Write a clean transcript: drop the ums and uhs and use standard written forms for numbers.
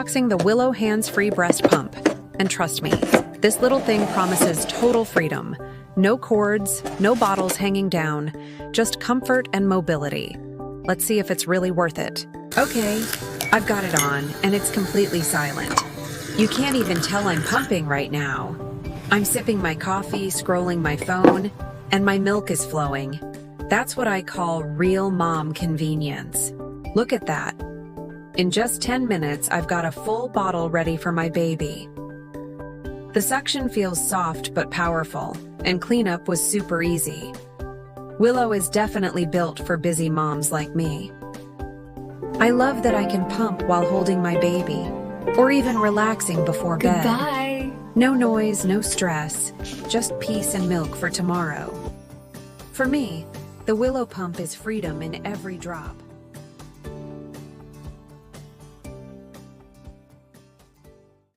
unboxing the Willow hands-free breast pump. And trust me, this little thing promises total freedom. No cords, no bottles hanging down, just comfort and mobility. Let's see if it's really worth it. Okay, I've got it on, and it's completely silent. You can't even tell I'm pumping right now. I'm sipping my coffee, scrolling my phone, and my milk is flowing. That's what I call real mom convenience. Look at that. In just 10 minutes, I've got a full bottle ready for my baby. The suction feels soft but powerful, and cleanup was super easy. Willow is definitely built for busy moms like me. I love that I can pump while holding my baby, or even relaxing before bed. Goodbye. No noise, no stress, just peace and milk for tomorrow. For me, the Willow pump is freedom in every drop.